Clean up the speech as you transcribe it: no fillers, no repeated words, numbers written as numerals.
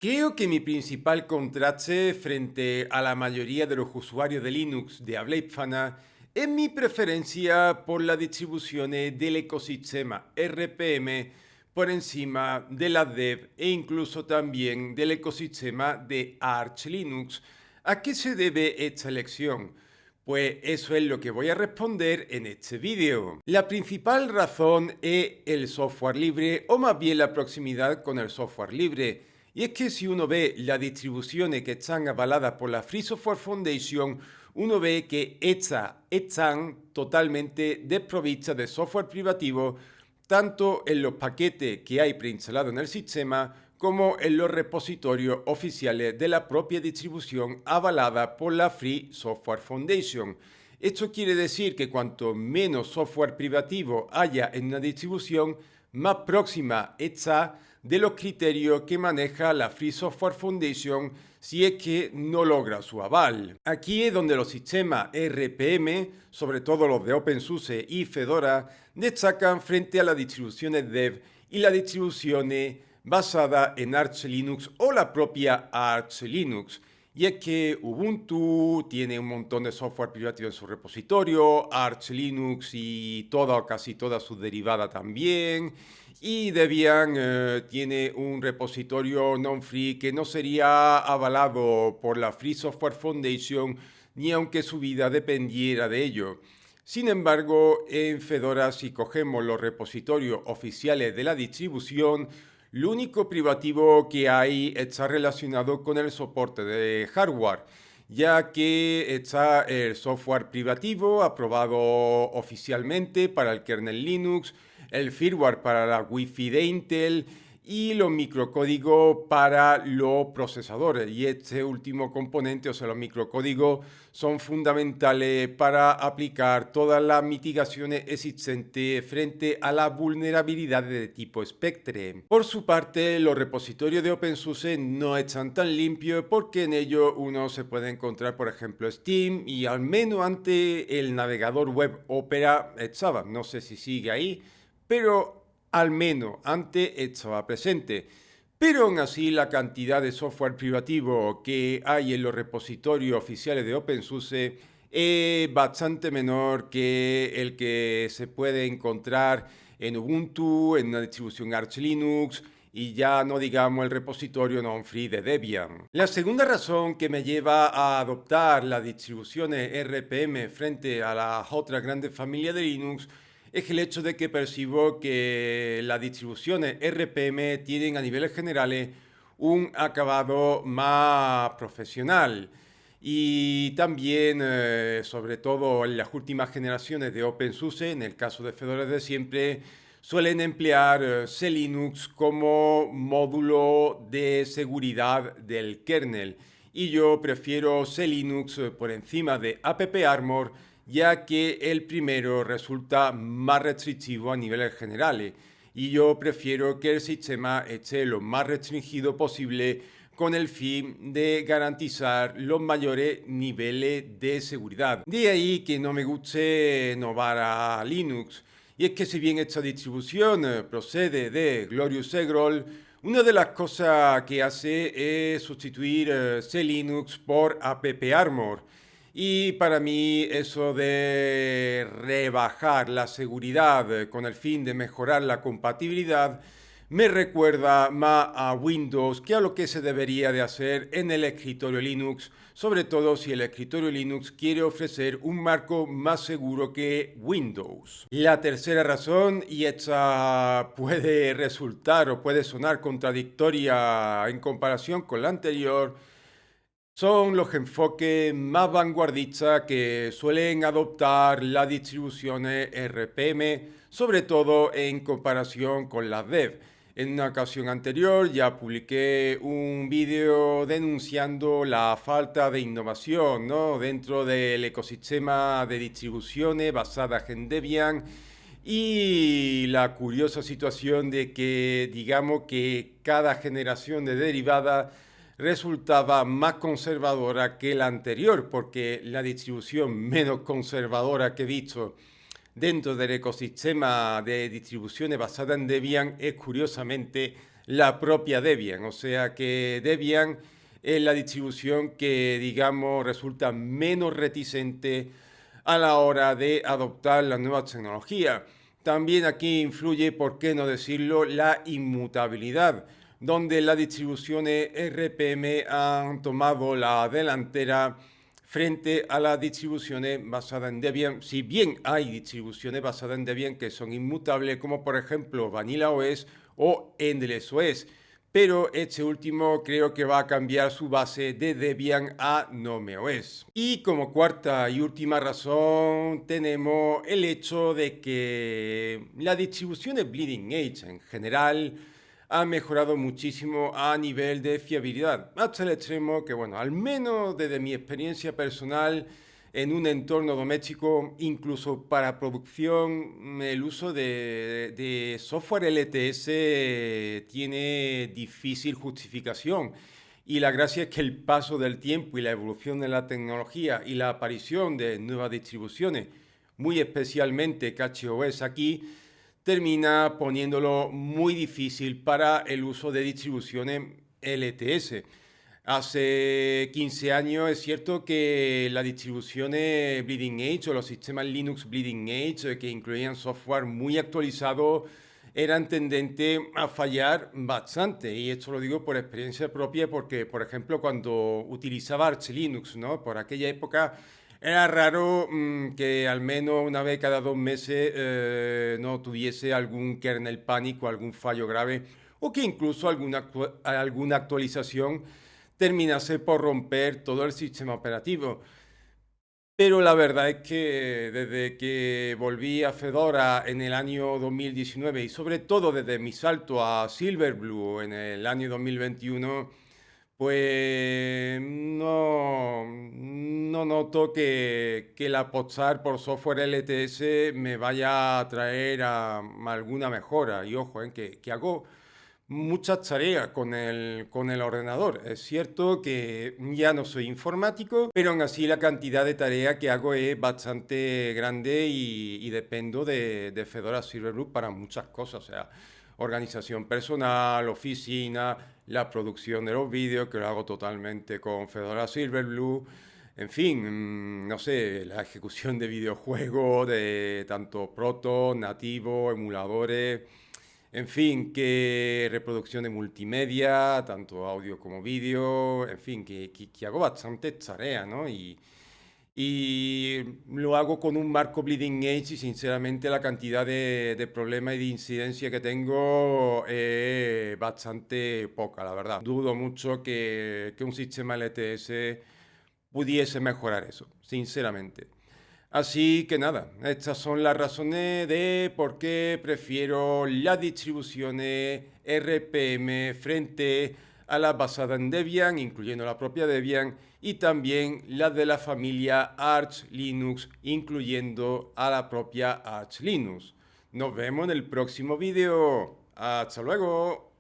Creo que mi principal contraste frente a la mayoría de los usuarios de Linux de habla hispana es mi preferencia por las distribuciones del ecosistema RPM por encima de la dev e incluso también del ecosistema de Arch Linux. ¿A qué se debe esta elección? Pues eso es lo que voy a responder en este vídeo. La principal razón es el software libre o más bien la proximidad con el software libre. Y es que si uno ve las distribuciones que están avaladas por la Free Software Foundation, uno ve que estas están totalmente desprovistas de software privativo, tanto en los paquetes que hay preinstalados en el sistema como en los repositorios oficiales de la propia distribución avalada por la Free Software Foundation. Esto quiere decir que cuanto menos software privativo haya en una distribución, más próxima está de los criterios que maneja la Free Software Foundation si es que no logra su aval. Aquí es donde los sistemas RPM, sobre todo los de OpenSUSE y Fedora, destacan frente a las distribuciones dev y las distribuciones basadas en Arch Linux o la propia Arch Linux. Y es que Ubuntu tiene un montón de software privativo en su repositorio, Arch Linux y toda o casi toda su derivada también. Y Debian tiene un repositorio non-free que no sería avalado por la Free Software Foundation ni aunque su vida dependiera de ello. Sin embargo, en Fedora, si cogemos los repositorios oficiales de la distribución, lo único privativo que hay está relacionado con el soporte de hardware, ya que está el software privativo aprobado oficialmente para el kernel Linux, el firmware para la Wi-Fi de Intel y los microcódigos para los procesadores. Y este último componente, o sea, los microcódigos, son fundamentales para aplicar todas las mitigaciones existentes frente a las vulnerabilidades de tipo Spectre. Por su parte, los repositorios de OpenSUSE no están tan limpios porque en ellos uno se puede encontrar, por ejemplo, Steam y al menos ante el navegador web Opera estaba, no sé si sigue ahí, pero al menos antes estaba presente. Pero aún así la cantidad de software privativo que hay en los repositorios oficiales de OpenSUSE es bastante menor que el que se puede encontrar en Ubuntu, en una distribución Arch Linux y ya no digamos el repositorio non-free de Debian. La segunda razón que me lleva a adoptar las distribuciones RPM frente a las otras grandes familias de Linux es el hecho de que percibo que las distribuciones RPM tienen a niveles generales un acabado más profesional. Y también, sobre todo en las últimas generaciones de OpenSUSE, en el caso de Fedora de siempre, suelen emplear CLinux como módulo de seguridad del kernel. Y yo prefiero CLinux por encima de AppArmor, ya que el primero resulta más restrictivo a niveles generales y yo prefiero que el sistema esté lo más restringido posible con el fin de garantizar los mayores niveles de seguridad. De ahí que no me guste innovar a Linux. Y es que si bien esta distribución procede de Glorious Egrol, una de las cosas que hace es sustituir CLinux por AppArmor. Y para mí eso de rebajar la seguridad con el fin de mejorar la compatibilidad me recuerda más a Windows que a lo que se debería de hacer en el escritorio Linux, sobre todo si el escritorio Linux quiere ofrecer un marco más seguro que Windows. La tercera razón, y esta puede resultar o puede sonar contradictoria en comparación con la anterior, son los enfoques más vanguardistas que suelen adoptar las distribuciones RPM, sobre todo en comparación con las dev. En una ocasión anterior ya publiqué un vídeo denunciando la falta de innovación, ¿no?, dentro del ecosistema de distribuciones basadas en Debian y la curiosa situación de que digamos que cada generación de derivada resultaba más conservadora que la anterior, porque la distribución menos conservadora que he visto dentro del ecosistema de distribuciones basada en Debian es curiosamente la propia Debian. O sea que Debian es la distribución que, digamos, resulta menos reticente a la hora de adoptar las nuevas tecnologías. También aquí influye, por qué no decirlo, la inmutabilidad, donde las distribuciones RPM han tomado la delantera frente a las distribuciones basadas en Debian. Si bien hay distribuciones basadas en Debian que son inmutables, como por ejemplo Vanilla OS o Endless OS, pero este último creo que va a cambiar su base de Debian a Gnome OS. Y como cuarta y última razón tenemos el hecho de que las distribuciones Bleeding Edge en general han mejorado muchísimo a nivel de fiabilidad, hasta el extremo que, bueno, al menos desde mi experiencia personal, en un entorno doméstico, incluso para producción, el uso de software LTS tiene difícil justificación. Y la gracia es que el paso del tiempo y la evolución de la tecnología y la aparición de nuevas distribuciones, muy especialmente CatchOS aquí, termina poniéndolo muy difícil para el uso de distribuciones LTS. Hace 15 años es cierto que las distribuciones Bleeding Edge o los sistemas Linux Bleeding Edge que incluían software muy actualizado eran tendentes a fallar bastante. Y esto lo digo por experiencia propia porque, por ejemplo, cuando utilizaba Arch Linux, ¿no? Por aquella época era raro que al menos una vez cada 2 meses no tuviese algún kernel panic o algún fallo grave o que incluso alguna actualización terminase por romper todo el sistema operativo. Pero la verdad es que desde que volví a Fedora en el año 2019 y sobre todo desde mi salto a Silverblue en el año 2021, pues no noto que el apostar por software LTS me vaya a traer alguna mejora. Y ojo, que hago muchas tareas con el ordenador. Es cierto que ya no soy informático, pero aún así la cantidad de tareas que hago es bastante grande y dependo de Fedora Silverblue para muchas cosas. O sea, organización personal, oficina, la producción de los vídeos, que lo hago totalmente con Fedora Silverblue. En fin, no sé, la ejecución de videojuegos, de tanto proto, nativo, emuladores. En fin, que reproducción de multimedia, tanto audio como vídeo, en fin, que hago bastantes tareas, ¿no? Y lo hago con un marco Bleeding Edge y sinceramente la cantidad de problemas y de incidencia que tengo es bastante poca, la verdad. Dudo mucho que un sistema LTS pudiese mejorar eso, sinceramente. Así que nada, estas son las razones de por qué prefiero las distribuciones RPM frente a las basadas en Debian, incluyendo la propia Debian, y también las de la familia Arch Linux, incluyendo a la propia Arch Linux. Nos vemos en el próximo vídeo. Hasta luego.